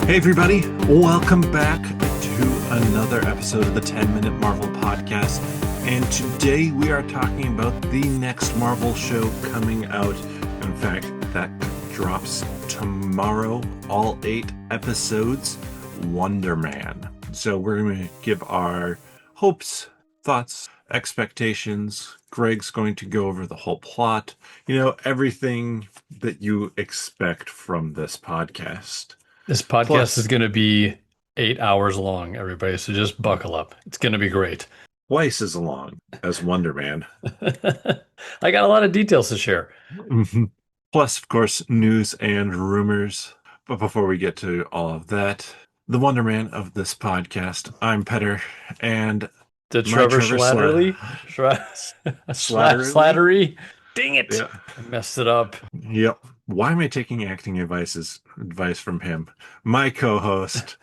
Hey, everybody, welcome back to another episode of the 10-Minute Marvel Podcast. And today we are talking about the next Marvel show coming out. In fact, that drops tomorrow, all 8 episodes, Wonder Man. So we're going to give our hopes, thoughts, expectations. Greg's going to go over the whole plot, everything that you expect from this podcast. This podcast is Plus, going to be 8 hours long, everybody. So just buckle up. It's going to be great. twice as long as Wonder Man. I got a lot of details to share. Mhm. Plus, of course, news and rumors. But before we get to all of that, the Wonder Man of this podcast, I'm Petter, and The my Trevor Slattery? Slatterly? Slattery? Dang it. Yeah. I messed it up. Yep. Why am I taking acting advice from him? My co-host.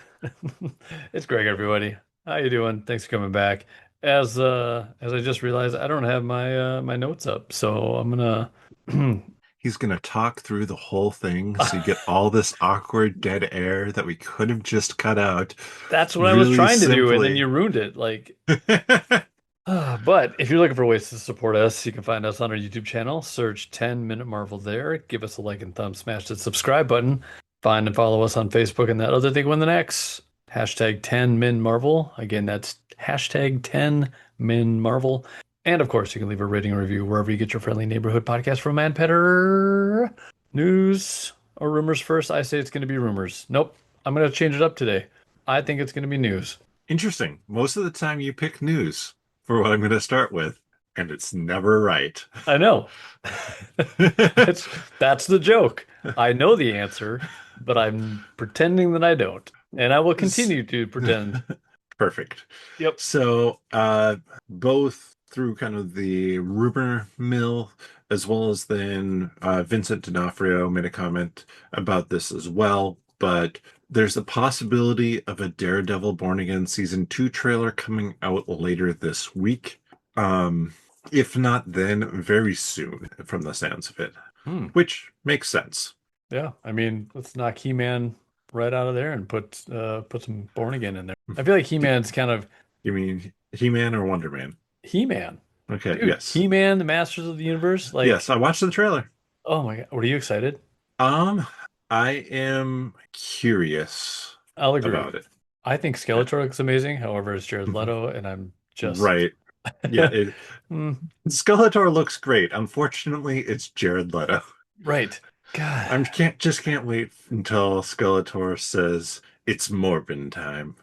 It's Greg, everybody. How you doing? Thanks for coming back. As I just realized, I don't have my notes up, so I'm gonna He's going to talk through the whole thing so you get all this awkward dead air that we could have just cut out That's what I was really trying to do, and then simply. you ruined it. But if you're looking for ways to support us, you can find us on our YouTube channel. Search 10 Minute Marvel there. Give us a like and thumb. Smash that subscribe button. Find and follow us on Facebook and that other thing with an X. Hashtag 10 Min Marvel. Again, that's hashtag 10 Min Marvel. And of course, you can leave a rating or review wherever you get your friendly neighborhood podcast from Man Petter. News or rumors first? I say it's going to be rumors. Nope. I'm going to change it up today. I think it's going to be news. Interesting. Most of the time you pick news for what I'm going to start with, and it's never right. I know. That's the joke. I know the answer, but I'm pretending that I don't. And I will continue to pretend. Perfect. Yep. So, both through kind of the rumor mill, as well as then Vincent D'Onofrio made a comment about this as well. But there's a possibility of a Daredevil Born Again season 2 trailer coming out later this week. If not, then very soon, from the sounds of it, Hmm. which makes sense. Yeah. I mean, let's knock He-Man right out of there and put some Born Again in there. I feel like He-Man's kind of You mean He-Man or Wonder Man? He-Man. Okay, Dude, yes. He-Man, the Masters of the Universe. Yes, I watched the trailer. Oh my God. Were you excited? Um, I am curious I'll agree. about it. I think Skeletor looks amazing. However, it's Jared Mhm. Leto, and I'm just Right. Yeah, Hmm, Skeletor looks great. Unfortunately, it's Jared Leto. right. God. Can't wait until Skeletor says it's Morbin time.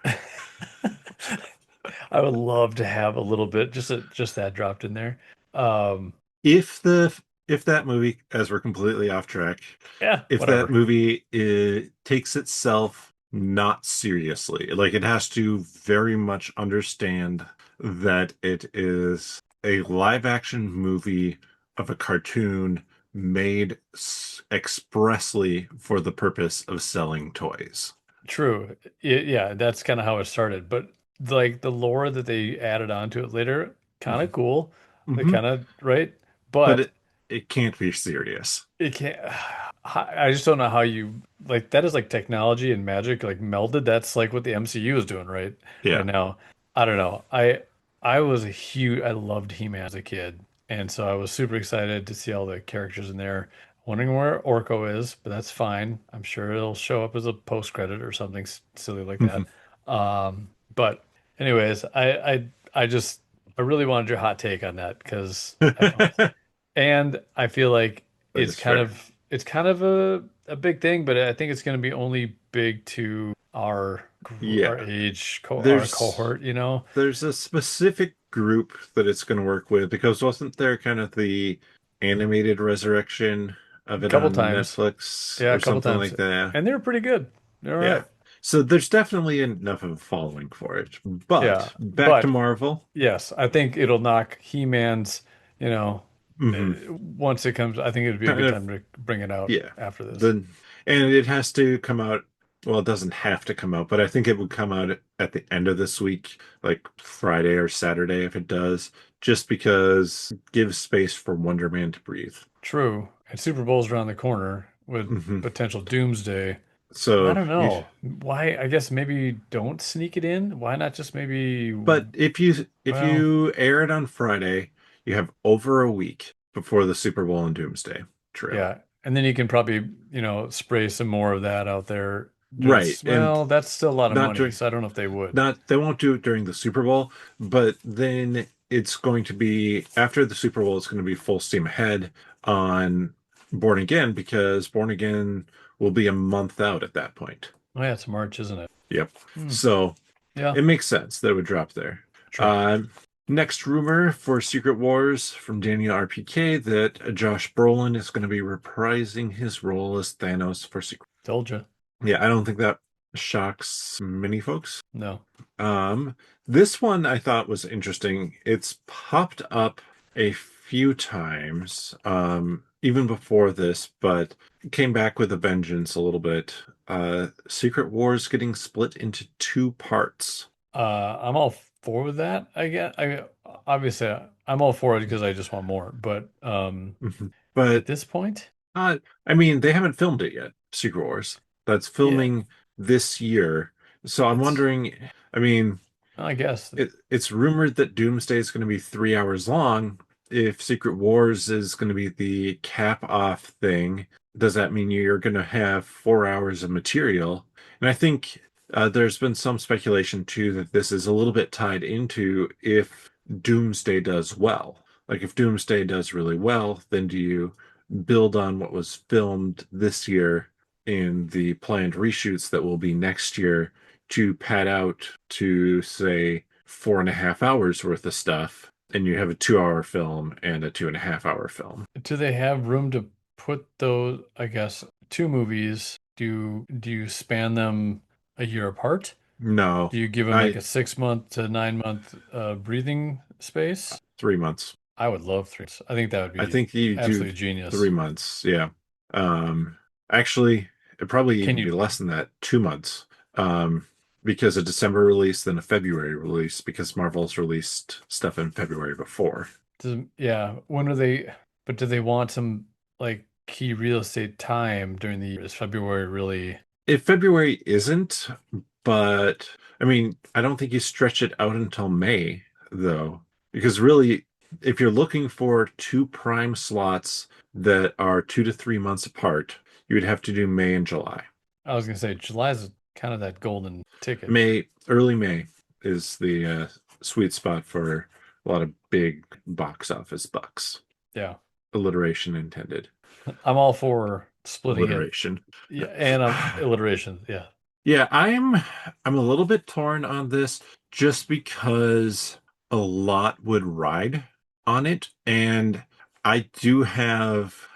I would love to have a little bit, just that dropped in there. Um, If the if that movie, as we're completely off track, yeah, if that whatever. movie takes itself not seriously, like it has to very much understand that it is a live action movie of a cartoon made expressly for the purpose of selling toys. True. Yeah, that's kind of how it started. But like the lore that they added onto it later, kind of cool. They Hmm. kind of right, But but it can't be serious. it can't. I just don't know how you like that is like technology and magic like melded. That's like what the MCU is doing right Yeah. now. I don't know. I loved He-Man as a kid, and so I was super excited to see all the characters in there. Wondering where Orko is, but that's fine. I'm sure it'll show up as a post credit or something silly like that. Mhm. But anyways, I really wanted your hot take on that because I don't. And I feel like That is fair. it's kind of a big thing, but I think it's going to be only big to our Yeah. age our There's cohort, you know. there's a specific group that it's going to work with because wasn't there kind of the animated resurrection of A it couple on times. Netflix Yeah, a or couple something times. like that? And they're pretty good. They're all Yeah. right. So there's definitely enough of a following for it. Yeah. But back to But Marvel. yes, I think it'll knock He-Man's, you know, Hmm. once it comes, I think it'd be a Kind good of, time to bring it out yeah. after this. The and it has to come out. Well, it doesn't have to come out, but I think it would come out at the end of this week, like Friday or Saturday if it does, just because gives space for Wonder Man to breathe. True. And Super Bowl's around the corner with Hmm. potential doomsday. I So don't you, know. Why? I guess maybe don't sneak it in. Why not just maybe, but if well, you air it on Friday, you have over a week before the Super Bowl and Doomsday. True. yeah. And then you can probably, spray some more of that out there. Right. And Well, that's still a lot of not money, during so I don't know if they would. not they won't do it during the Super Bowl, but then it's going to be after the Super Bowl, it's going to be full steam ahead on Born Again because Born Again will be a month out at that point. Oh yeah, it's March, isn't it? Yep. Hmm. So Yeah, it makes sense that it would drop there. true. Um, Next rumor for Secret Wars from Daniel RPK that Josh Brolin is going to be reprising his role as Thanos for Secret. Told you. Yeah, I don't think that shocks many folks. No. Um, this one I thought was interesting. It's popped up a few times, even before this, but came back with a vengeance a little bit. Secret Wars getting split into two parts. I'm all for with that. I guess. Obviously I'm all for it because I just want more. But Mhm. at But this point, I mean, they haven't filmed it yet, Secret Wars. That's yeah, filming this year. So I'm it's. wondering, I mean, I guess. it's rumored that Doomsday is going to be 3 hours long. If Secret Wars is going to be the cap off thing, does that mean you're going to have 4 hours of material? And I think there's been some speculation too that this is a little bit tied into if Doomsday does well. Like if Doomsday does really well, then do you build on what was filmed this year in the planned reshoots that will be next year to pad out to say 4.5 hours worth of stuff, and you have a 2 hour film and a 2.5 hour film. Do they have room to put those, I guess, two movies? Do you span them a year apart? No, Do you give them like I a 6 month to 9 month breathing space? 3 months. I would love three. I think that would I be think you do absolutely three genius. months. Yeah. Um, Actually, it probably Can even be you, less than that, 2 months. Because a December release, then a February release, because Marvel's released stuff in February before. yeah, when are they, but do they want some like key real estate time during the year? Is February really, If February isn't, but I mean, I don't think you stretch it out until May, though, because really, if you're looking for two prime slots that are 2 to 3 months apart, you would have to do May and July. I was gonna say July is kind of that golden ticket. Early May is the sweet spot for a lot of big box office bucks. Yeah. Alliteration intended. I'm all for splitting it. Alliteration. Yeah, and alliteration. Yeah. Yeah, I'm a little bit torn on this just because a lot would ride on it, and I have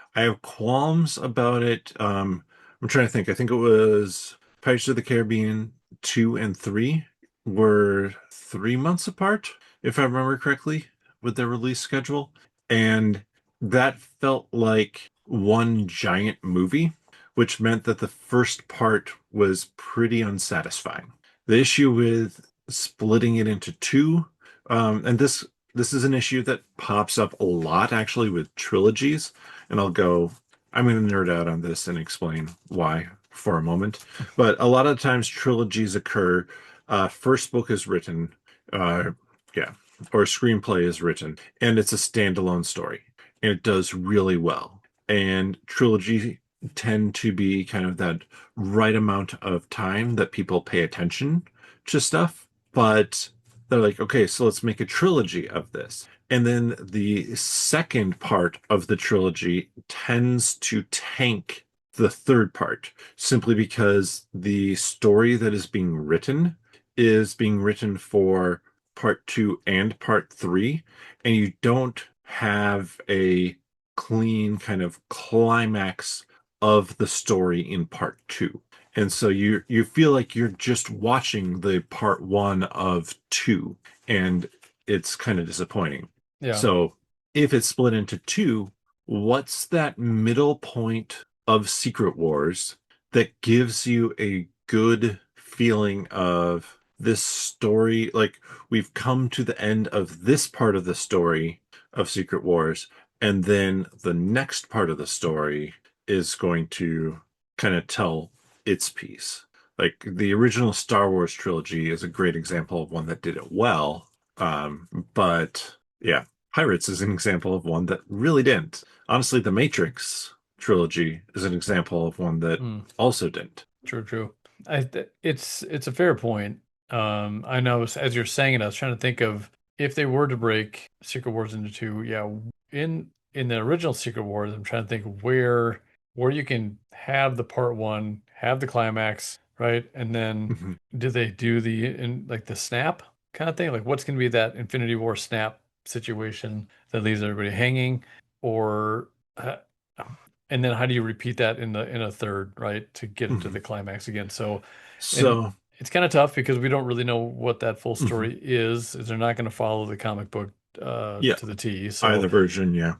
qualms about it. I'm trying to think. I think it was Pirates of the Caribbean 2 and 3 were 3 months apart, if I remember correctly, with their release schedule. And that felt like one giant movie, which meant that the first part was pretty unsatisfying. The issue with splitting it into two, and this is an issue that pops up a lot actually with trilogies, and I'm going to nerd out on this and explain why for a moment. But a lot of times trilogies occur. First book is written, uh, yeah, or a screenplay is written, and it's a standalone story, and it does really well. And trilogy tend to be kind of that right amount of time that people pay attention to stuff. But they're like, okay, so let's make a trilogy of this. And then the second part of the trilogy tends to tank the third part simply because the story that is being written for part two and part three, and you don't have a clean kind of climax of the story in part two. And so you feel like you're just watching the part one of two, and it's kind of disappointing. Yeah. So if it's split into two, what's that middle point of Secret Wars that gives you a good feeling of this story? Like we've come to the end of this part of the story of Secret Wars, and then the next part of the story is going to kind of tell its piece. Like the original Star Wars trilogy is a great example of one that did it well. But yeah, Pirates is an example of one that really didn't. Honestly, the Matrix trilogy is an example of one that Mm, also didn't. true, true. It's a fair point. I know as you're saying it, I was trying to think of if they were to break Secret Wars into two. Yeah, in the original Secret Wars, I'm trying to think where you can have the part one, have the climax, right, and then Mhm. do they do like the snap kind of thing? Like what's going to be that Infinity War snap situation that leaves everybody hanging, or uh, and then how do you repeat that in a third, right, to get it to Mhm. the climax again? So, and So, it's kind of tough because we don't really know what that full mhm. story is they're not going to follow the comic book Yeah, to the T. either version, yeah.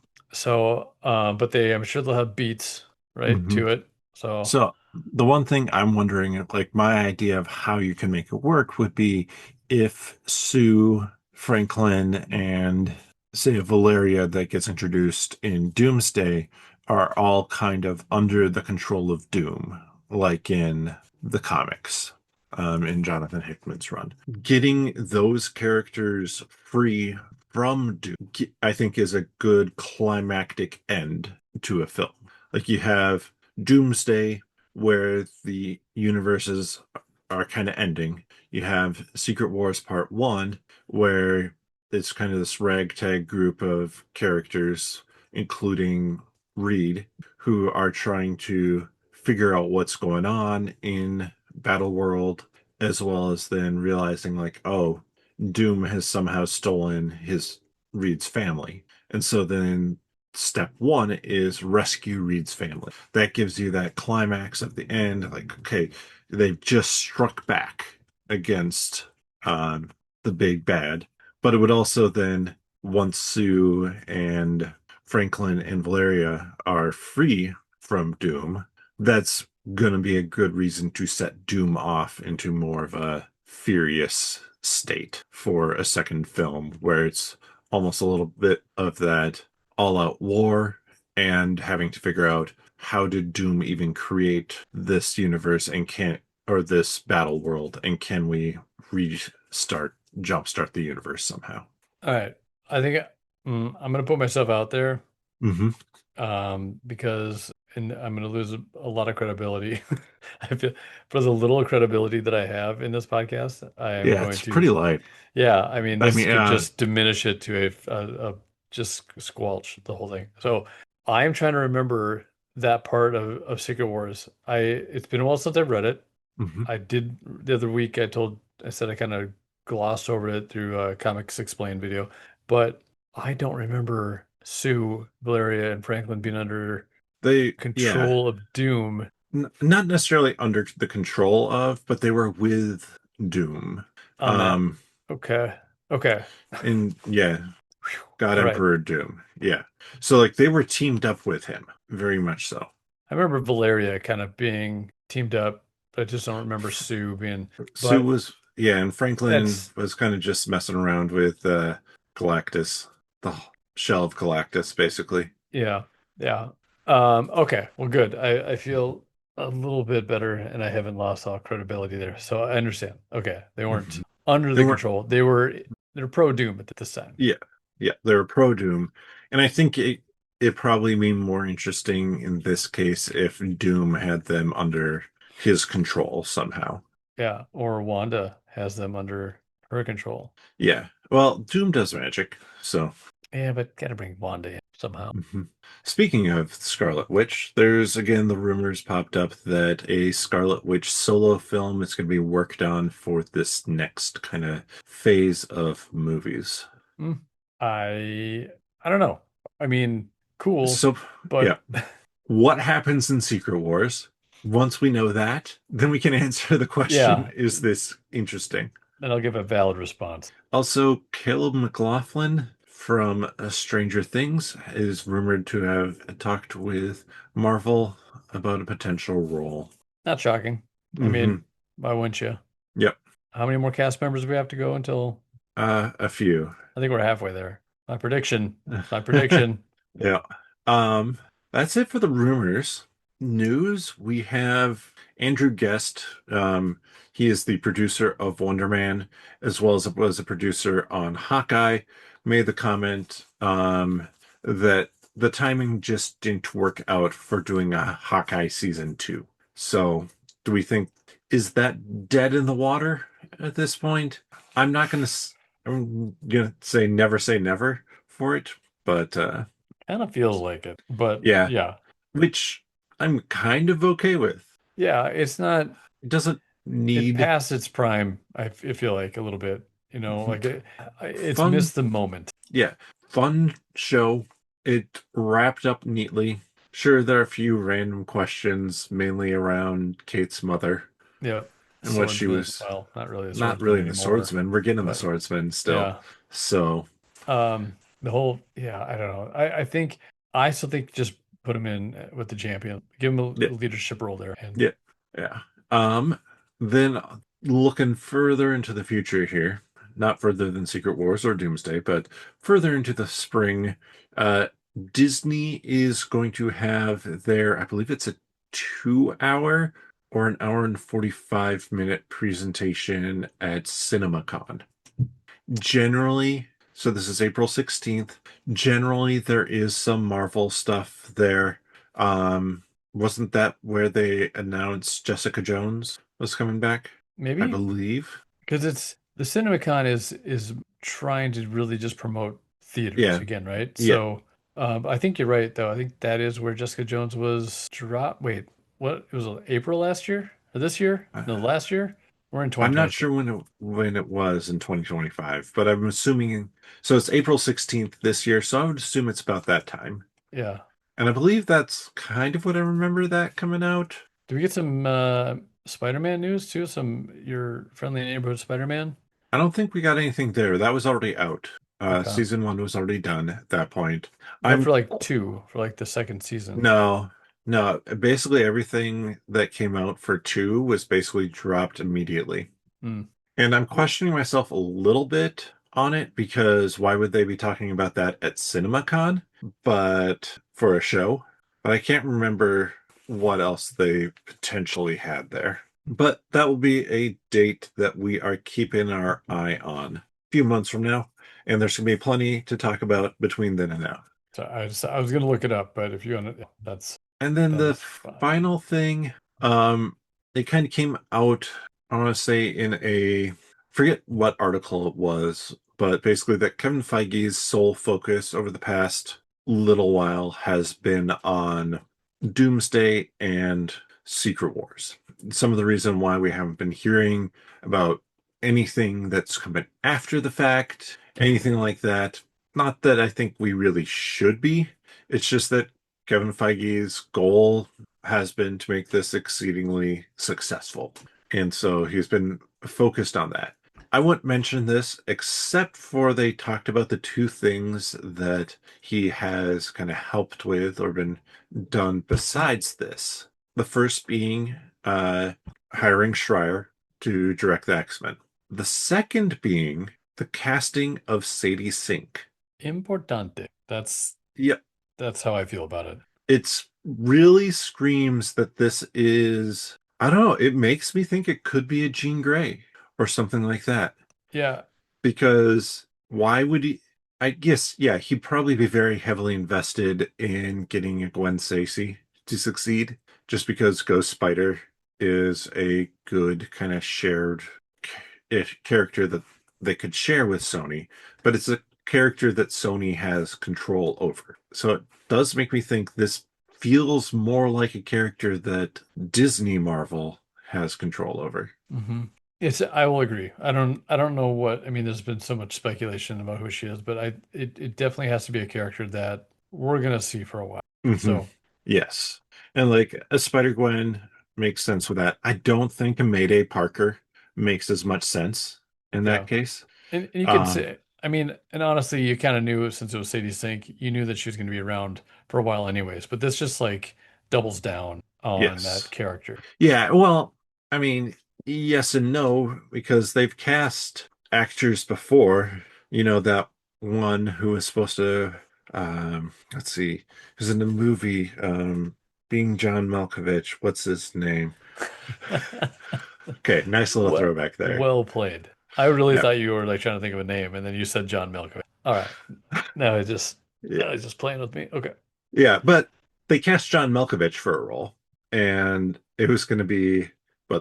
But I'm sure they'll have beats, right, Mhm. to it. So, So the one thing I'm wondering, like my idea of how you can make it work would be if Sue, Franklin, and say Valeria that gets introduced in Doomsday are all kind of under the control of Doom, like in the comics, in Jonathan Hickman's run. Getting those characters free from Doom, I think, is a good climactic end to a film. Like you have Doomsday, where the universes are kind of ending. You have Secret Wars Part 1, where it's kind of this ragtag group of characters, including Reed, who are trying to figure out what's going on in Battle World, as well as then realizing, like, oh, Doom has somehow stolen his Reed's family. And so then step one is rescue Reed's family. That gives you that climax of the end. Like, okay, they've just struck back against um, the big bad. But it would also then, once Sue and Franklin and Valeria are free from Doom, that's going to be a good reason to set Doom off into more of a furious state for a second film where it's almost a little bit of that all-out war and having to figure out how did Doom even create this universe and can or this battle world and can we jumpstart the universe somehow? all right, I think I'm going to put myself out there Hmm. because and I'm going to lose a lot of credibility. I feel for the little credibility that I have in this podcast, I am Yeah, going it's to, pretty light. yeah, I mean, I this mean, could just diminish it to a just squelch the whole thing. So I am trying to remember that part of Secret Wars. It's been a while since I've read it. mhm. I did the other week. I said I kind of glossed over it through a Comics Explained video, but I don't remember Sue, Valeria, and Franklin being under Yeah, control of Doom not necessarily under the control of, but they were with Doom. on that. Um, Okay. Okay. and yeah, God All right. Emperor Doom. Yeah. So like they were teamed up with him, very much so. I remember Valeria kind of being teamed up. I just don't remember Sue being, Sue but was, yeah, and Franklin that's, was kind of just messing around with Galactus, the shell of Galactus, basically. yeah. Yeah. Okay. Well, good. I feel a little bit better and I haven't lost all credibility there. So I understand. Okay. They weren't Mhm. under They the weren't, control. They're pro Doom at this time. yeah, yeah, they were pro Doom, and I think it probably be more interesting in this case if Doom had them under his control somehow. Yeah. Or Wanda has them under her control. Yeah, well, Doom does magic, so. Yeah, but gotta bring Wanda in somehow. Mhm. Speaking of Scarlet Witch, there's again the rumors popped up that a Scarlet Witch solo film is going to be worked on for this next kind of phase of movies. Hmm. I I don't know. I mean, cool, So, yeah, but what happens in Secret Wars? Once we know that, then we can answer the question, yeah, is this interesting? then I'll give a valid response. Also, Caleb McLaughlin from Stranger Things is rumored to have talked with Marvel about a potential role. Not shocking. I Hmm. mean, why wouldn't you? Yep. How many more cast members do we have to go until A few. I think we're halfway there. My prediction. My prediction. Yeah. Um, that's it for the rumors. news, we have Andrew Guest. He is the producer of Wonder Man, as well as was a producer on Hawkeye. Made the comment that the timing just didn't work out for doing a Hawkeye season two. So, do we think is that dead in the water at this point? I'm not gonna. I'm gonna say never for it, but Kind of feels like it, but yeah, yeah, which I'm kind of okay with. yeah, it's not. It doesn't It need passed its prime. I feel like a little bit. Like it's fun. missed the moment. Yeah, fun show. It wrapped up neatly. Sure, there are a few random questions, mainly around Kate's mother Yeah, and what she swordsman. was Well, not really a not swordsman really the anymore, swordsman. We're getting the but swordsman still. yeah. So, The whole, yeah, I don't know. I think I still think just put him in with the champion, give him a yeah, leadership role there, and yeah, yeah. Then looking further into the future here, not further than Secret Wars or Doomsday, but further into the spring, uh, Disney is going to have their, I believe it's a 2 hour or an hour and 45-minute presentation at CinemaCon. Generally, so this is April 16th. Generally, there is some Marvel stuff there. Um, wasn't that where they announced Jessica Jones was coming back? I maybe believe. because it's the CinemaCon is trying to really just promote theaters Yeah, again, right? yeah. So I think you're right, though. I think that is where Jessica Jones was dropped. Wait, what? It was April last year or this year? No, Uh, last year. We're in I'm not 2026. sure when it was in 2025, but I'm assuming so it's April 16th this year, so I would assume it's about that time. Yeah. And I believe that's kind of what I remember that coming out. Do we get some Spider-Man news too? Some your friendly neighborhood Spider-Man? I don't think we got anything there. That was already out. Okay. Season one was already done at that point. What I'm for like two for like the second season? no, no. Basically, everything that came out for two was basically dropped immediately. Hmm. And I'm questioning myself a little bit on it because why would they be talking about that at CinemaCon? But for a show, but I can't remember what else they potentially had there. But that will be a date that we are keeping our eye on a few months from now, and there's going to be plenty to talk about between then and now. So I was gonna look it up, but if you want to, And then the that's fine. final thing, it kind of came out, I want to say in a, forget what article it was, but basically that Kevin Feige's sole focus over the past little while has been on Doomsday and Secret Wars. Some of the reason why we haven't been hearing about anything that's coming after the fact, anything like that. Not that I think we really should be. It's just that Kevin Feige's goal has been to make this exceedingly successful. And so he's been focused on that. I wouldn't mention this except for they talked about the two things that he has kind of helped with or been done besides this. The first being hiring Schreier to direct the X-Men. The second being the casting of Sadie Sink. Importante. Yeah, That's how I feel about it. it's really screams that this is, I don't know, it makes me think it could be a Jean Grey or something like that. Yeah. Because why would he? I guess, yeah, he'd probably be very heavily invested in getting a Gwen Stacy to succeed, just because Ghost Spider is a good kind of shared character that they could share with Sony, but it's a character that Sony has control over. So it does make me think this feels more like a character that Disney Marvel has control over. Hmm. I will agree. I don't know what I mean, there's been so much speculation about who she is, but it definitely has to be a character that we're gonna see for a while. Hmm. So Yes. And like a Spider-Gwen makes sense with that. I don't think a Mayday Parker makes as much sense in that yeah. case. And you could Um, say, I mean, and honestly, you kind of knew since it was Sadie Sink, you knew that she was going to be around for a while anyways. But this just like doubles down on that yes. character. Yeah, well, I mean, yes and no, because they've cast actors before. You know, that one who was supposed to, let's see, who's in the movie, being John Malkovich. What's his name? Okay, nice little Well, throwback there. well played. I really Yeah. thought you were like trying to think of a name, and then you said John Malkovich. All right, now Yeah. now he's just playing with me. Okay. Yeah, but they cast John Malkovich for a role, and it was going to be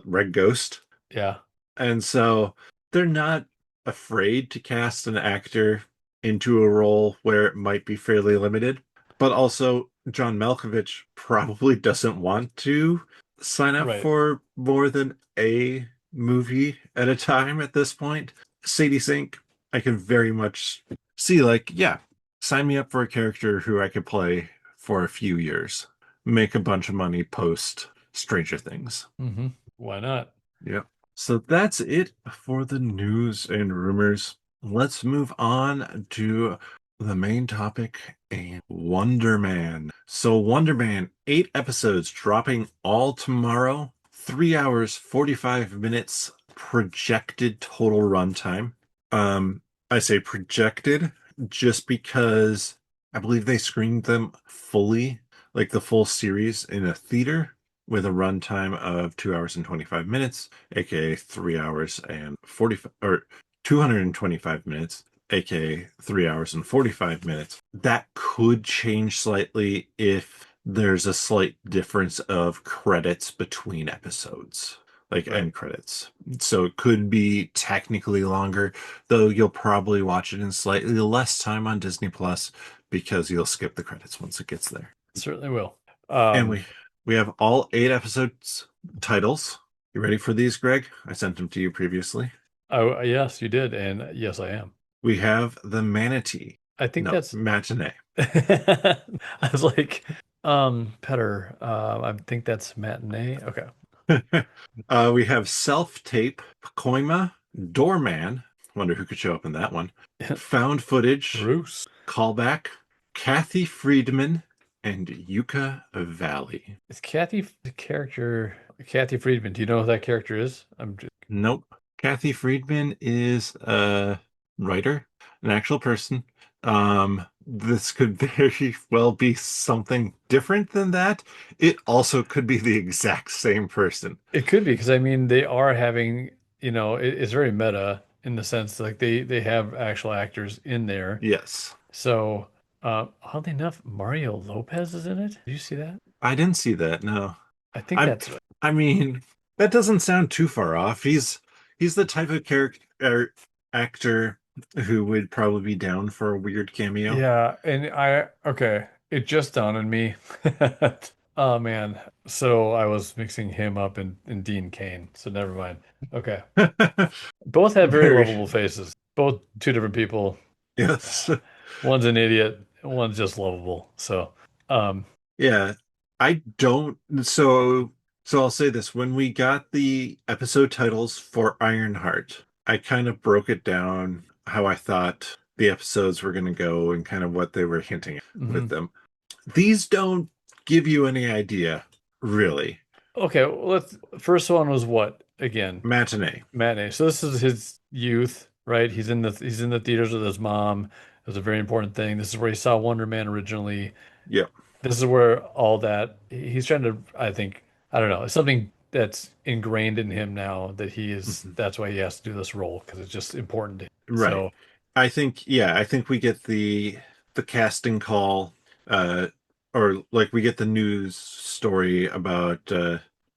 Red Ghost. Yeah. And so they're not afraid to cast an actor into a role where it might be fairly limited. But also, John Malkovich probably doesn't want to sign up Right. for more than a movie at a time at this point. Sadie Sink, I can very much see, like, yeah, sign me up for a character who I could play for a few years, make a bunch of money post Stranger Things. Mm-hmm. Why not? Yep. So that's it for the news and rumors. Let's move on to the main topic and Wonder Man. So, Wonder Man, 8 episodes dropping all tomorrow, 3 hours, 45 minutes projected total runtime. I say projected just because I believe they screened them fully, like the full series in a theater with a runtime of 2 hours and 25 minutes, aka 3 hours and 45 or 225 minutes, aka 3 hours and 45 minutes. That could change slightly if there's a slight difference of credits between episodes, like Right. end credits. So it could be technically longer, though you'll probably watch it in slightly less time on Disney Plus because you'll skip the credits once it gets there. Certainly will. And Um, we have all 8 episodes titles. You ready for these, Greg? I sent them to you previously. oh, yes, you did, and yes, I am. We have the Manatee. I think No, that's. Matinee. I was like, Petter. I think that's matinee. Okay. We have Self-Tape, Koima, Doorman. Wonder who could show up in that one. Found Footage, Bruce. Callback, Kathy Friedman, and Yucca Valley. Is Kathy the character Kathy Friedman? Do you know who that character is? I'm just Nope. Kathy Friedman is a writer, an actual person. This could very well be something different than that. It also could be the exact same person. it could be because I mean they are having, it's very meta in the sense like they have actual actors in there. Yes. So oddly enough, Mario Lopez is in it. Did you see that? I didn't see that, no. I think I'm that's right. I mean, that doesn't sound too far off. He's the type of character actor who would probably be down for a weird cameo. Yeah, and okay, it just dawned on me. Oh man. So I was mixing him up in Dean Cain. So never mind. Okay. Both have very Very, lovable faces. Both two different people. yes. One's an idiot, one's just lovable. So, um, Yeah. I don't so I'll say this. When we got the episode titles for Ironheart, I kind of broke it down how I thought the episodes were going to go and kind of what they were hinting at with mhm. them. These don't give you any idea, really. Okay, well, first one was what again? Matinee. Matinee. So this is his youth, right? He's in the theaters with his mom. It was a very important thing. This is where he saw Wonder Man originally. Yep. This is where all that he's trying to, I think, I don't know, it's something that's ingrained in him now that Mhm. that's why he has to do this role because it's just important to him. Right. So, I think we get the casting call, uh, or like we get the news story about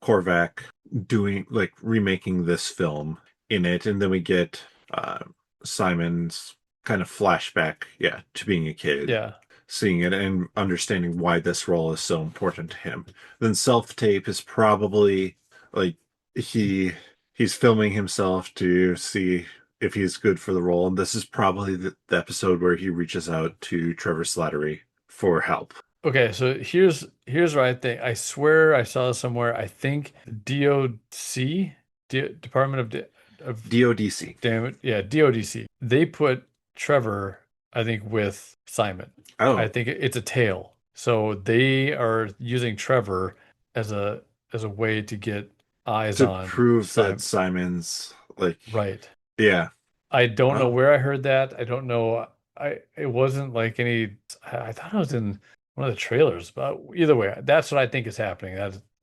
Korvac doing like remaking this film in it, and then we get uh Simon's kind of flashback, yeah, to being a kid, yeah. seeing it and understanding why this role is so important to him. Then self-tape is probably like he he's filming himself to see if he's good for the role, and this is probably the episode where he reaches out to Trevor Slattery for help. Okay, so here's what I think. I swear I saw this somewhere. I think DOC, Department of DODC. Damn it. Yeah, DODC. They put Trevor, I think, with Simon. I Oh, think it's a tail. So they are using Trevor as a way to get eyes to on prove that Simon. Simon's like, Right. yeah. I don't know Oh, where I heard that. I don't know. It wasn't like any I thought it was in one of the trailers. But either way, that's what I think is happening.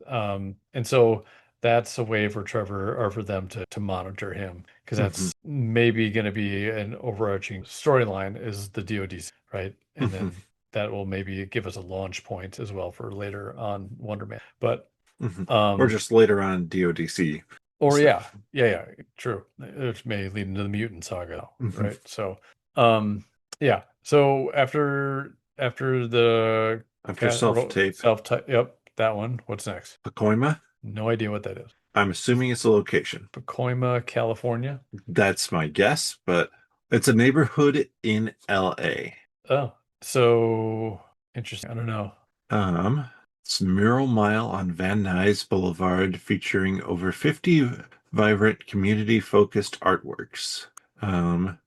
And so that's a way for Trevor or for them to monitor him because Hmm. that's maybe going to be an overarching storyline is the DoD, right? And Hmm. then that will maybe give us a launch point as well for later on Wonder Man. But Hmm. Or um, just later on DODC or yeah, stuff. yeah, true. It may lead into the mutant saga, Hmm. right? So, um, yeah. So after the After self-tape, self-type, yep, that one. What's next? Pacoima, No idea what that is. I'm assuming it's a location. Pacoima, California. That's my guess, but it's a neighborhood in LA. Oh, so interesting. I don't know. Um, it's Mural Mile on Van Nuys Boulevard featuring over 50 vibrant community-focused artworks. Um,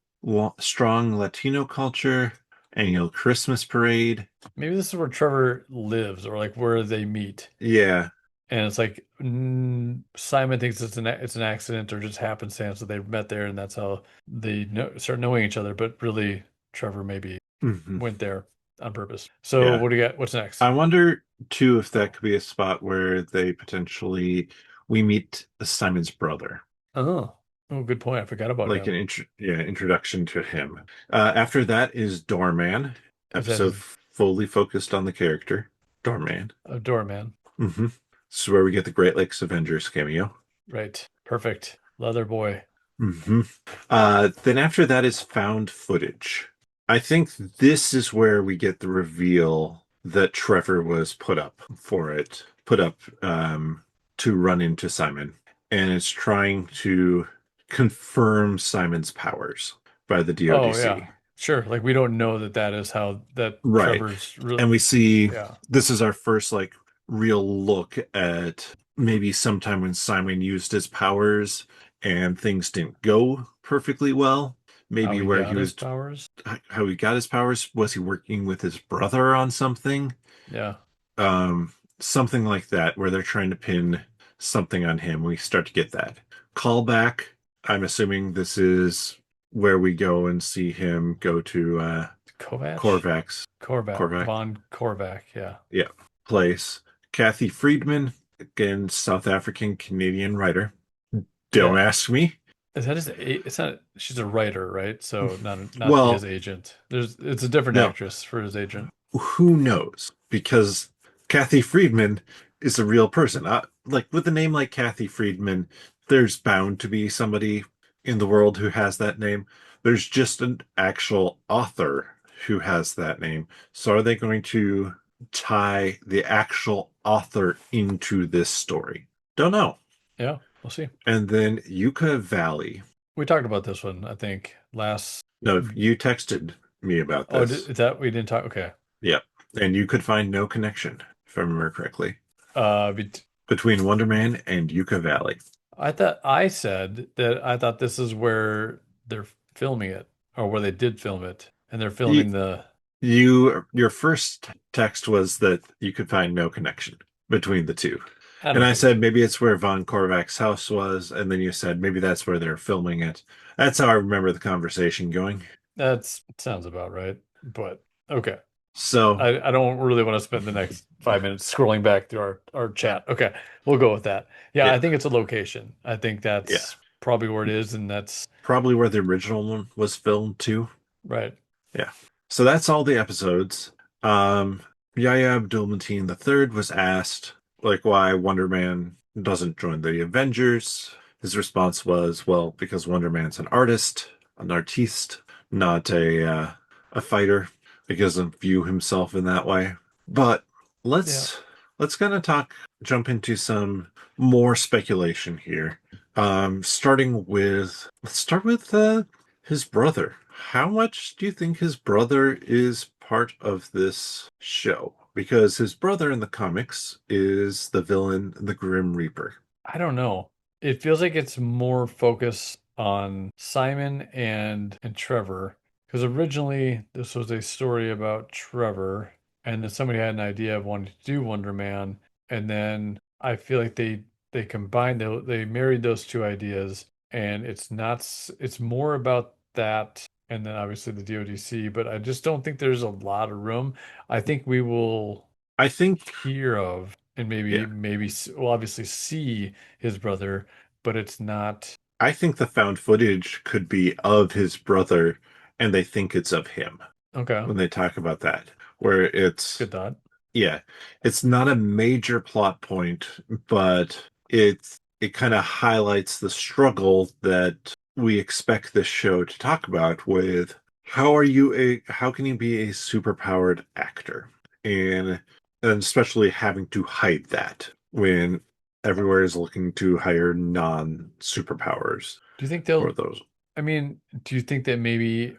strong Latino culture, annual Christmas parade. Maybe this is where Trevor lives, or like where they meet. Yeah. And it's like Simon thinks it's an accident or just happenstance that they met there, and that's how they start knowing each other. But really, Trevor maybe Hmm. went there on purpose. So Yeah. what do you got? What's next? I wonder too if that could be a spot where they potentially we meet Simon's brother. Oh, oh, good point. I forgot about Like him. an introduction to him. After that is Doorman, Is that episode his fully focused on the character Doorman. doorman? Hmm. This is where we get the Great Lakes Avengers cameo. Right. Perfect. Leather boy. Hmm. Then after that is found footage. I think this is where we get the reveal that Trevor was put up to run into Simon, and it's trying to confirm Simon's powers by the Oh DODC. yeah, sure. Like we don't know that that is how that Right. Trevor's real. And we see Yeah. this is our first like real look at maybe sometime when Simon used his powers and things didn't go perfectly well. How Maybe he where he got his was powers. how he got his powers. Was he working with his brother on something? Yeah. Um, something like that, where they're trying to pin something on him. We start to get that callback. I'm assuming this is where we go and see him go to Kovac. Korvac's Korvac. Korvac. Von Korvac. Yeah. Yeah, place. Kathy Friedman, again, South African Canadian writer. Don't Yeah. ask me. Is that his? It's not. She's a writer, right? So not his Well, agent. It's a different no, actress for his agent. who knows? Because Kathy Friedman is a real person. Like with a name like Kathy Friedman, there's bound to be somebody in the world who has that name. There's just an actual author who has that name. So are they going to tie the actual author into this story? Don't know. Yeah, we'll see. And then Yucca Valley. We talked about this one, I think, last. No, you texted me about Oh, this. is that we didn't talk? Okay. Yep. And you could find no connection, if I remember correctly, We, between Wonder Man and Yucca Valley. I thought I said that I thought this is where they're filming it, or where they did film it, and they're You, filming the. your first text was that you could find no connection between the two. I And don't I think so. said maybe it's where Von Korvac's house was, and then you said maybe that's where they're filming it. That's how I remember the conversation going. That sounds about right. But okay. So, I don't really want to spend the next 5 minutes scrolling back through our chat. Okay, we'll go with that. Yeah, yeah, I think it's a location. I think yeah. that's probably where it is, and that's Probably where the original one was filmed too. right. Yeah. So that's all the episodes. Um, Yahya Abdul-Mateen III was asked like why Wonder Man doesn't join the Avengers. His response was, well, because Wonder Man's an artist, an artiste, not a fighter. He doesn't view himself in that way. But Yeah, let's kind of jump into some more speculation here. Starting with let's start with his brother. How much do you think his brother is part of this show? Because his brother in the comics is the villain, the Grim Reaper. I don't know. It feels like it's more focused on Simon and Trevor, because originally this was a story about Trevor, and then somebody had an idea of wanting to do Wonder Man, and then I feel like they combined they married those two ideas, and it's not it's more about that and then obviously the DODC, but I just don't think there's a lot of room. I think we will I think, hear of and yeah, we'll obviously see his brother, but it's not I think the found footage could be of his brother, and they think it's of him okay. when they talk about that, where it's, Good thought. yeah, it's not a major plot point, but it kind of highlights the struggle that we expect this show to talk about with how can you be a superpowered actor? And and especially having to hide that when everywhere is looking to hire non-superpowers Do you think for they'll those. I mean, do you think that maybe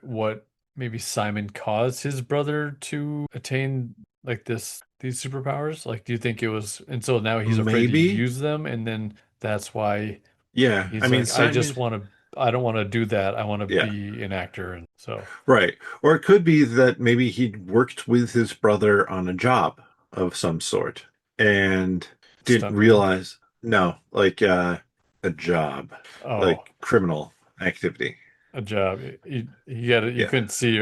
Simon caused his brother to attain like these superpowers? Like, do you think it was, and so now he's afraid to Maybe, use them, and then that's why yeah. I he's mean, like, Simon, I don't want to do that. I want to yeah. be an actor, and so Right. Or it could be that maybe he'd worked with his brother on a job of some sort and didn't stuntman. realize, no, like a job, Oh, like criminal activity. a job. You got it. You Yeah. couldn't see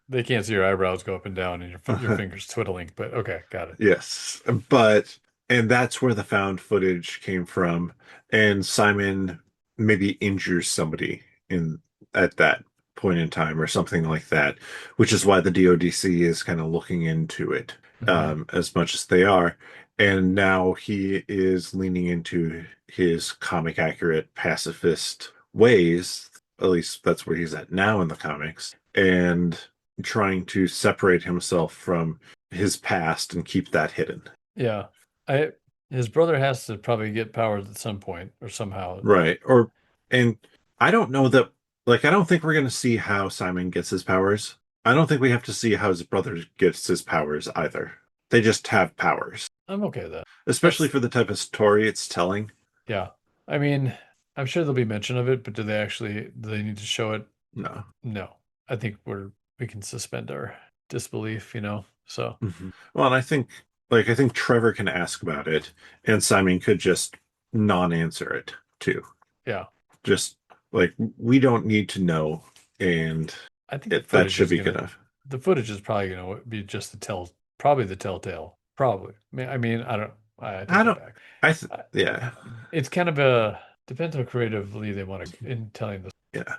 they can't see your eyebrows go up and down and your fingers twiddling. But okay, got it. Yes. And that's where the found footage came from. And Simon maybe injures somebody in at that point in time or something like that, which is why the DODC is kind of looking into it Hmm. as much as they are. And now he is leaning into his comic accurate pacifist ways. At least that's where he's at now in the comics, and trying to separate himself from his past and keep that hidden. Yeah, I his brother has to probably get powers at some point or somehow. Right. And I don't know that, like, I don't think we're going to see how Simon gets his powers. I don't think we have to see how his brother gets his powers either. They just have powers, I'm okay with that. especially That's for the type of story it's telling. yeah. I mean, I'm sure there'll be mention of it, but do they need to show it? No. No. I think we can suspend our disbelief, So Well, and I think Trevor can ask about it, and Simon could just non-answer it too. yeah. Just like we don't need to know, and I think that should be good enough. the footage is probably gonna be just probably the telltale. Probably. I don't I take I that don't. back. I th I, Yeah, it's kind of a depends how creatively they want to in telling this. yeah.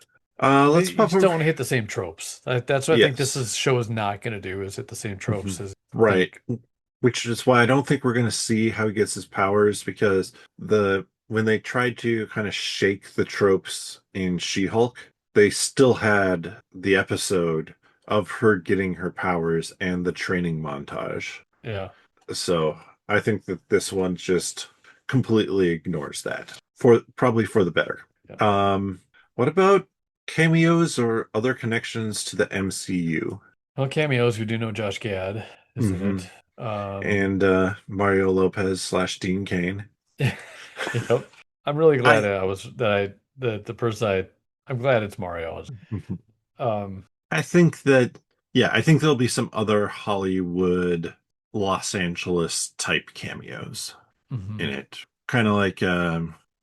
Let's You pop just over. don't want to hit the same tropes. That's what I think Yes. show is not going to do is hit the same tropes Mhm. as Right. think. Which is why I don't think we're going to see how he gets his powers because the when they tried to kind of shake the tropes in She-Hulk, they still had the episode of her getting her powers and the training montage. Yeah. So I think that this one just completely ignores that for probably for the better. Yeah. What about cameos or other connections to the MCU? Well, cameos, we do know Josh Gad is in Hmm. it. Um, And Mario Lopez slash Dean Cain. yep. I'm really glad I that I was that I that the person I'm glad it's Mario. Um, I think that yeah, I think there'll be some other Hollywood Los Angeles type cameos in mhm. it. Kind of like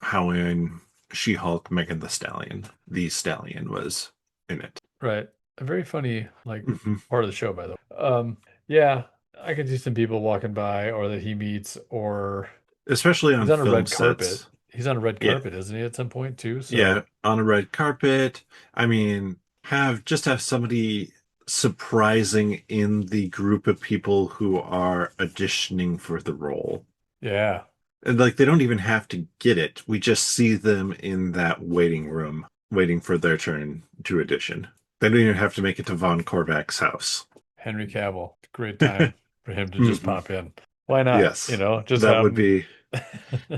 how in She-Hulk Megan the Stallion was in it. Right. A very funny Hmm. part of the show, by the way. Yeah, I could see some people walking by or that he meets or Especially he's on on a film red carpet. sets. He's on a red Yeah. carpet, isn't he, at some point too? Yeah, So on a red carpet. I mean, have somebody surprising in the group of people who are auditioning for the role. yeah, And like they don't even have to get it. We just see them in that waiting room waiting for their turn to audition. They don't even have to make it to Von Korvack's house. Henry Cavill. Great time for him to just Hmm. pop in. Why not? Yes. Just That have would him. be,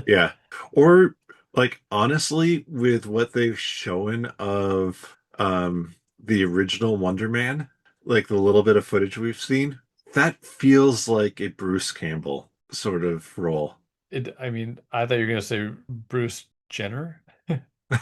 yeah. Or like honestly, with what they've shown of the original Wonder Man, like the little bit of footage we've seen, that feels like a Bruce Campbell sort of role. I mean, I thought you were gonna say Bruce Jenner,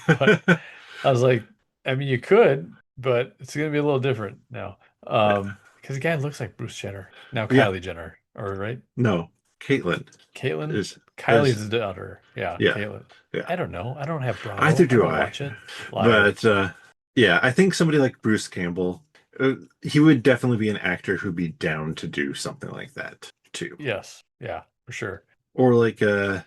but I was like, I mean, you could, but it's gonna be a little different now. Yeah. Because the guy looks like Bruce Jenner. Now Yeah. Kylie Jenner, or right? No. Caitlin Caitlyn? is is Kylie's the daughter. Yeah, yeah. Caitlyn. Yeah. I don't know. I don't have Bravo. Either I do don't I. watch it. Liar. But Yeah, I think somebody like Bruce Campbell, he would definitely be an actor who'd be down to do something like that too. Yes. Yeah, for sure. Or like yeah,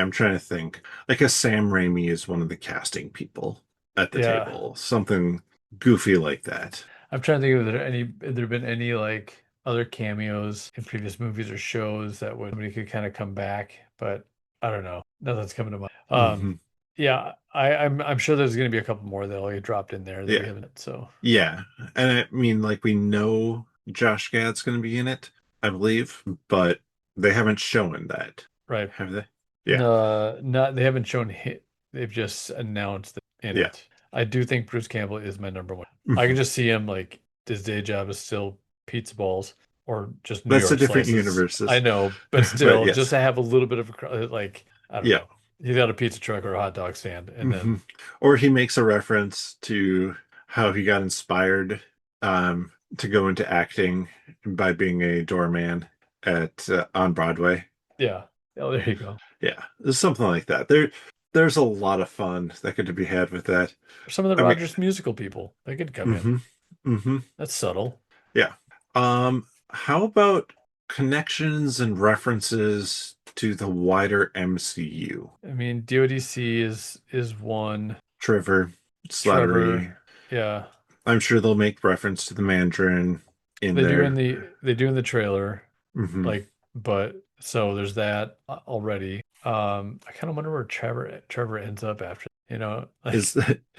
I'm trying to think. Like a Sam Raimi is one of the casting people at the Yeah. table. Something goofy like that. I'm trying to think of if there been any like other cameos in previous movies or shows that would somebody could kind of come back, but I don't know. Nothing's coming to mind. Hmm. Yeah, I'm sure there's going to be a couple more that'll get dropped in there that we Yeah. haven't. So Yeah. And I mean, like we know Josh Gad's going to be in it, I believe, but they haven't shown that, right. have they? Yeah. No, not they haven't shown hit. They've just announced in Yeah. it. I do think Bruce Campbell is my number one. I can Mhm. just see him like his day job is still pizza balls or just New That's the York different slices. I universes. know, but But still, just yes. to have a little bit of like I don't Yeah. know. He's got a pizza truck or a hot dog stand, and Hmm. then Or he makes a reference to how he got inspired to go into acting by being a doorman at on Broadway. yeah, oh there you go. Yeah, there's something like that. There's a lot of fun that could be had with that. Or some of the I mean, Rogers musical people, they could come in. hmm hmm That's subtle. yeah. How about connections and references to the wider MCU? I mean, DODC is one. Trevor, Trevor, Slattery. yeah. I'm sure they'll make reference to the Mandarin in there. They do in the trailer, Hmm. like, but so there's that already. I kind of wonder where Trevor ends up after, like, Is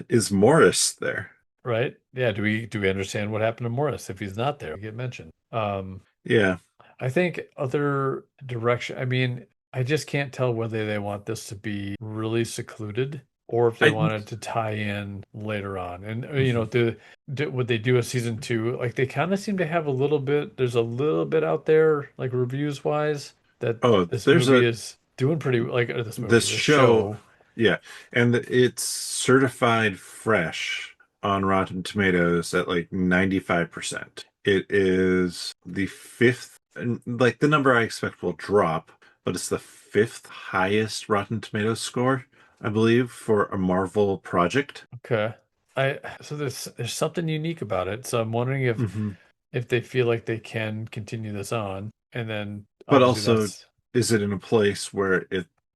is Morris there? right? Yeah, do we understand what happened to Morris if he's not there? Get mentioned. Yeah. I think other direction, I mean, I just can't tell whether they want this to be really secluded or if they I wanted to tie in later on. And, mhm. would they do a season two? Like they kind of seem to have a little bit, there's a little bit out there, like reviews wise, that Oh, this there's movie a is doing pretty, like this this show, show. yeah, and it's certified fresh on Rotten Tomatoes at like 95%. It is the fifth, and like the number I expect will drop, but it's the fifth highest Rotten Tomatoes score, I believe, for a Marvel project. Okay. So there's something unique about it. So I'm wondering Hmm. if they feel like they can continue this on. And then But obviously also, that's is it in a place where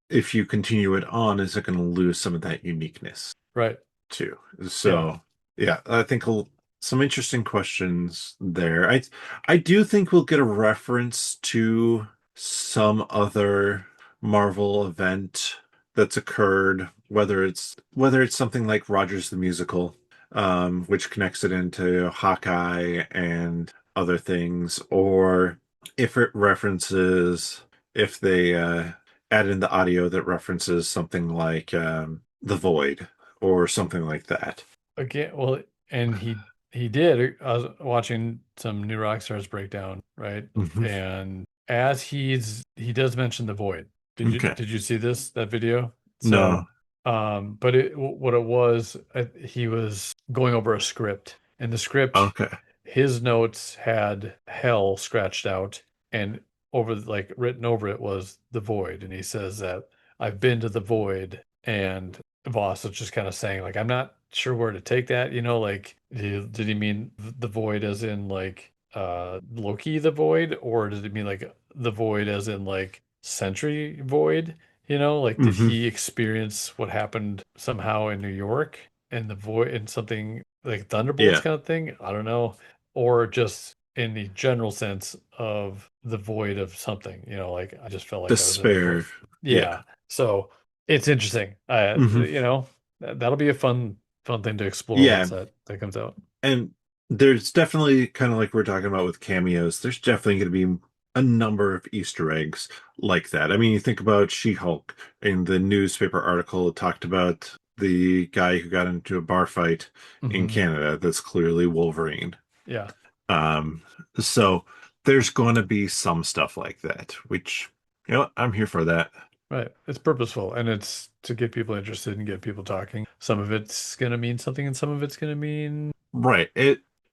if you continue it on, is it going to lose some of that uniqueness right. too? Yeah. So, yeah, I think some interesting questions there. I do think we'll get a reference to some other Marvel event that's occurred, whether it's something like Rogers the Musical, which connects it into Hawkeye and other things, or if it references if they add in the audio that references something like The Void or something like that. Again, well, and he did. I was watching some new Rockstars breakdown, right? Hmm. And as he does mention the void. Okay. Did you see that video? So, No. but what it was, he was going over a script, and the script, Okay. his notes had hell scratched out, and over like written over it was the void, and he says that I've been to the void, and Voss is just kind of saying like I'm not sure where to take that, like did he mean the void as in like Loki the void, or did he mean like the void as in like Sentry void? Like did Hmm. he experience what happened somehow in New York and the void and something like Thunderbolts Yeah. kind of thing? I don't know. Or just in the general sense of the void of something, like I just felt like I was in the void. Despair. Yeah. Yeah. So it's interesting. Hmm. That'll be a fun thing to explore once Yeah. that comes out. And there's definitely kind of like we're talking about with cameos, there's definitely going to be a number of Easter eggs like that. I mean, you think about She-Hulk in the newspaper article, it talked about the guy who got into a bar fight in Hmm. Canada that's clearly Wolverine. Yeah. Um, so there's going to be some stuff like that, which, I'm here for that. Right. It's purposeful and it's to get people interested and get people talking. Some of it's going to mean something and some of it's going to mean Right.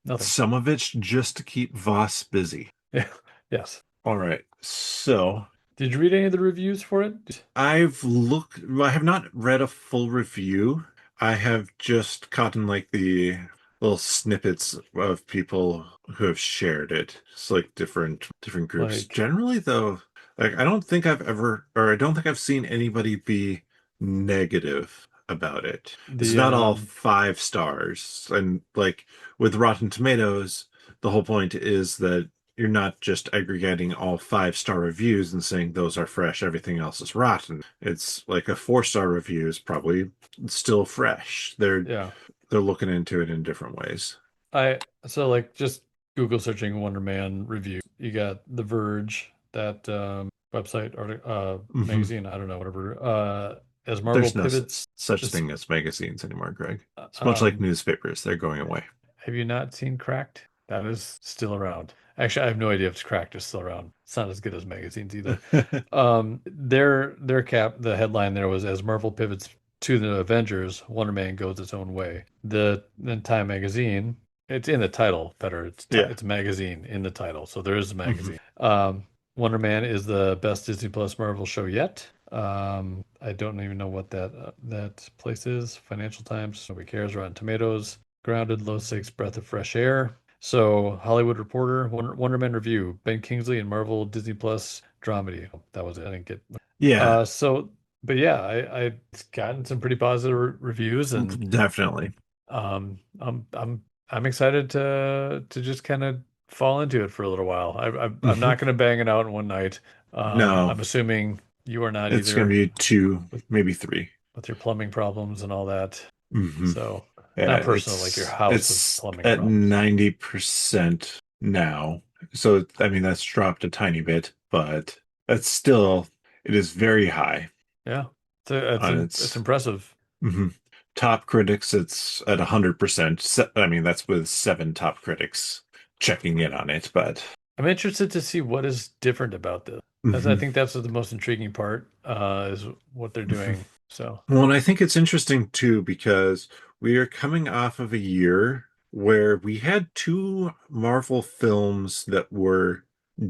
nothing. Some of it's just to keep Voss busy. Yeah. Yes. All right. So Did you read any of the reviews for it? I have not read a full review. I have just caught in like the little snippets of people who have shared it. It's like different groups. Like Generally though, like I don't think I've ever or I don't think I've seen anybody be negative about it. It's the not all 5 stars. And like with Rotten Tomatoes, the whole point is that you're not just aggregating all 5 star reviews and saying those are fresh, everything else is rotten. It's like a 4 star review is probably still fresh. yeah. They're looking into it in different ways. I so like just Google searching Wonder Man review. You got The Verge, that website or Hmm. magazine, I don't know, whatever. As Marvel There's no pivots such this thing as magazines anymore, Greg. It's much like um newspapers. They're going away. have you not seen Cracked? That is still around. Actually, I have no idea if Cracked is still around. It's not as good as magazines either. Their the headline there was as Marvel pivots to the Avengers, Wonder Man goes its own way. The Time magazine, it's in the title better. Yeah. It's a magazine in the title, so there is a Hmm. magazine. Wonder Man is the best Disney Plus Marvel show yet. I don't even know what that place is. Financial Times, nobody cares. Rotten Tomatoes, grounded, low stakes, breath of fresh air. So, Hollywood Reporter, Wonder Man Review, Ben Kingsley and Marvel Disney Plus dramedy. That was it. I didn't get. Yeah, So, but yeah, I it's gotten some pretty positive reviews, and definitely. um, I'm I'm I'm excited to just kind of fall into it for a little while. I'm Hmm. not going to bang it out in one night. No, I'm assuming you are not it's going to either be two, with maybe three. with your plumbing problems and all that. Hmm. So, Yeah, not personal, like your house with it's plumbing at problems. 90% now. So I mean that's dropped a tiny bit, but that's still it is very high Yeah, on it's its impressive. mhm. Top critics. It's at 100%. I mean that's with 7 top critics checking in on it, but I'm interested to see what is different about this. As I mhm, think that's the most intriguing part, is what they're mhm. doing. So Well, and I think it's interesting too because we are coming off of a year where we had 2 Marvel films that were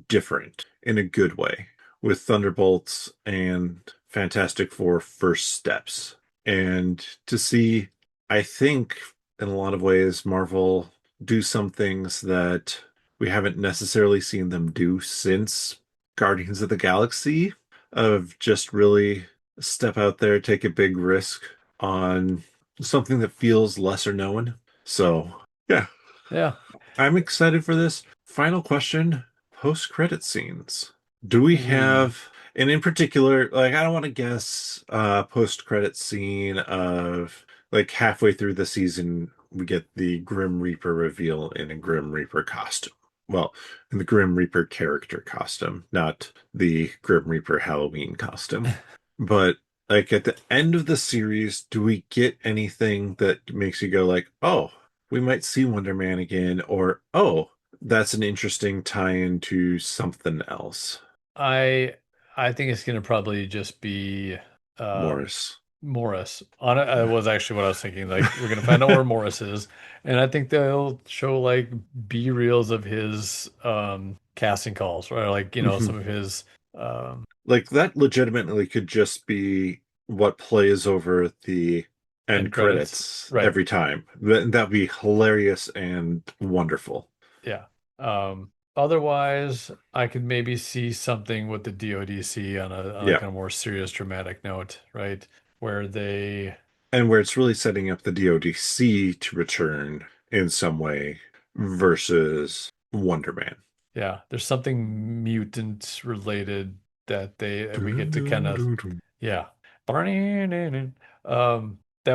different in a good way with Thunderbolts and Fantastic Four First Steps. And to see, I think, in a lot of ways, Marvel do some things that we haven't necessarily seen them do since Guardians of the Galaxy, of just really step out there, take a big risk on something that feels lesser known. So, yeah, yeah. I'm excited for this. Final question, post-credit scenes. Do we Ooh. have, and in particular, like I don't want to guess post-credit scene of like halfway through the season we get the Grim Reaper reveal in a Grim Reaper costume. Well, in the Grim Reaper character costume, not the Grim Reaper Halloween costume. But like at the end of the series, do we get anything that makes you go like, "Oh, we might see Wonder Man again," or "Oh, that's an interesting tie-in to something else." I I think it's gonna probably just be um Morris. Morris. On it was actually what I was thinking. Like we're gonna find out where Morris is, and I think they'll show like B-reels of his casting calls, or like Mhm. some of his um Like that legitimately could just be what plays over the end end credits. credits Right. every time. That'd be hilarious and wonderful. Yeah. Otherwise, I could maybe see something with the DODC on a Yeah. like a more serious, dramatic note, right? Where they, And where it's really setting up the DODC to return in some way versus Wonder Man. yeah, there's something mutant related that we get to kind of, Doo-doo-doo-doo. yeah. That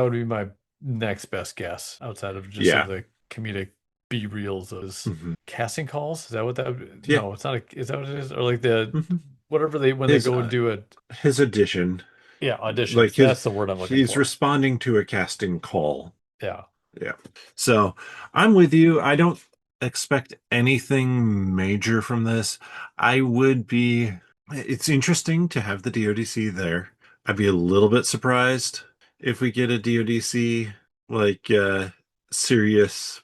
would be my next best guess outside of just of Yeah. the comedic B reels of his Hmm. casting calls. Is that what that would, Yeah. no, it's not a, is that what it is? Or like the Hmm. whatever they when they His go and do it. his addition, Yeah, like auditions. his That's the word I'm looking he's for. responding to a casting call. Yeah. Yeah. So I'm with you. I don't expect anything major from this. I would be, it's interesting to have the DODC there. I'd be a little bit surprised if we get a DODC like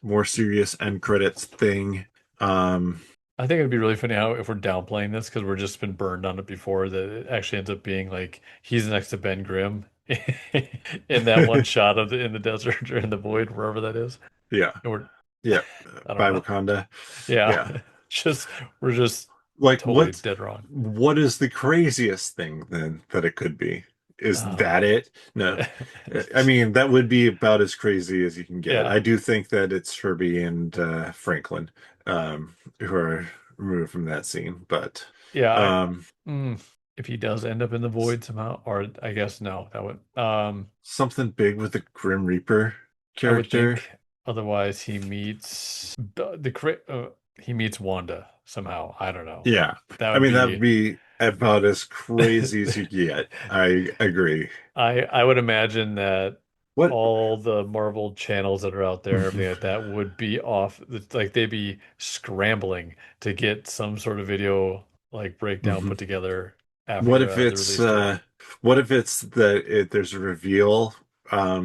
more serious end credits thing. Um, I think it'd be really funny how if we're downplaying this because we're just been burned on it before that it actually ends up being like he's next to Ben Grimm in that one shot of in the desert or in the void, wherever that is. Yeah. Or Yeah. I don't By know. Wakanda. Yeah, Yeah. just we're just Like totally dead wrong. what is the craziest thing then that it could be? Is Oh. that it? No. I mean, that would be about as crazy as you can get. Yeah, I do think that it's Herbie and Franklin who are removed from that scene, but yeah. um If he does end up in the void somehow, or I guess no, that would something big with the Grim Reaper I would character. think. Otherwise, he meets he meets Wanda somehow. I don't know. Yeah. That I would mean, that'd be. be about as crazy as you get. I agree. I would imagine that What? all the Marvel channels that are out there, everything like that, would be off. Like they'd be scrambling to get some sort of video like breakdown Mhm. put together What after if the it's release date. what if it's that there's a reveal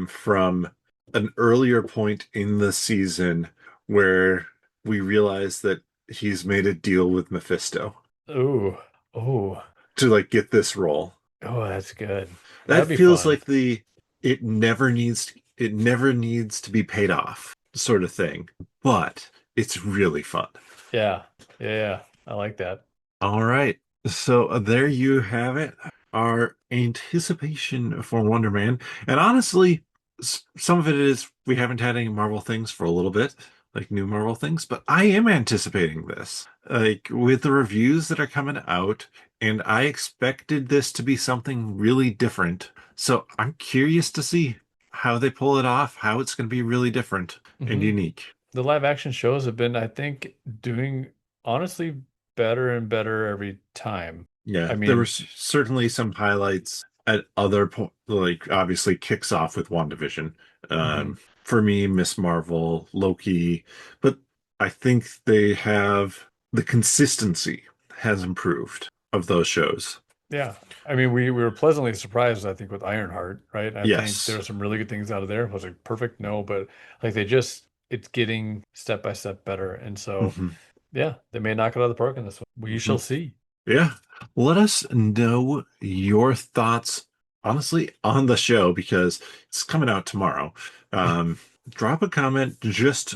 from an earlier point in the season where we realize that he's made a deal with Mephisto Ooh, oh, to like get this role. oh, that's good. That That'd be feels fun. like it never needs to be paid off sort of thing, but it's really fun. Yeah, yeah, yeah. I like that. All right. So there you have it. Our anticipation for Wonder Man. And honestly, some of it is we haven't had any Marvel things for a little bit, like new Marvel things, but I am anticipating this. Like with the reviews that are coming out, and I expected this to be something really different. So I'm curious to see how they pull it off, how it's going to be really different and Hmm. unique. The live action shows have been, I think, doing honestly better and better every time. I Yeah, there were mean, certainly some highlights at other like obviously kicks off with WandaVision. mhm. For me, Miss Marvel, Loki, but I think they have the consistency has improved of those shows. Yeah. I mean, we were pleasantly surprised, I think, with Ironheart, right? I think there Yes. were some really good things out of there. Was it perfect? No, but like they just, it's getting step by step better. And so, Hmm. yeah, they may knock it out of the park in this one. We Hmm. shall see. Yeah. Let us know your thoughts, honestly, on the show because it's coming out tomorrow. Um, Drop a comment just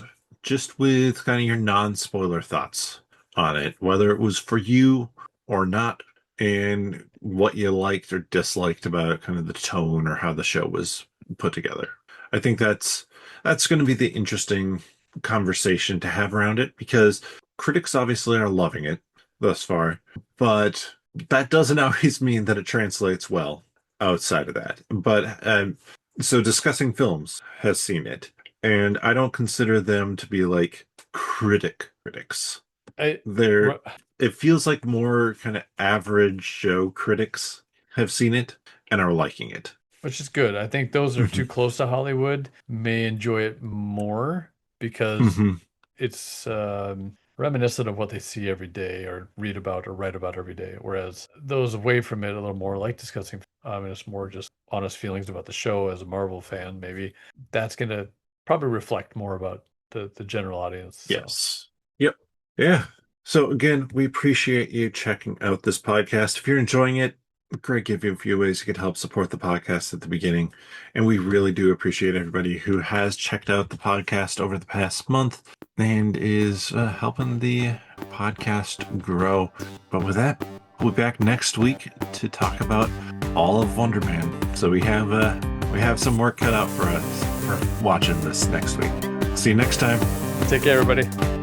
with kind of your non-spoiler thoughts on it, whether it was for you or not, and what you liked or disliked about kind of the tone or how the show was put together. I think that's going to be the interesting conversation to have around it because critics obviously are loving it thus far, but that doesn't always mean that it translates well outside of that. But so discussing films has seen it, and I don't consider them to be like critics. I, They're r- it feels like more kind of average Joe critics have seen it and are liking it. which is good. I think those are too Hmm. close to Hollywood may enjoy it more because Hmm. it's reminiscent of what they see every day or read about or write about every day. Whereas those away from it a little more like discussing, and it's more just honest feelings about the show as a Marvel fan. Maybe that's going to probably reflect more about the general audience. So Yes. Yep. Yeah. So again, we appreciate you checking out this podcast. If you're enjoying it, Greg gave you a few ways you could help support the podcast at the beginning. And we really do appreciate everybody who has checked out the podcast over the past month and is helping the podcast grow. But with that, we'll be back next week to talk about all of Wonder Man. So we have some work cut out for us for watching this next week. See you next time. take care, everybody.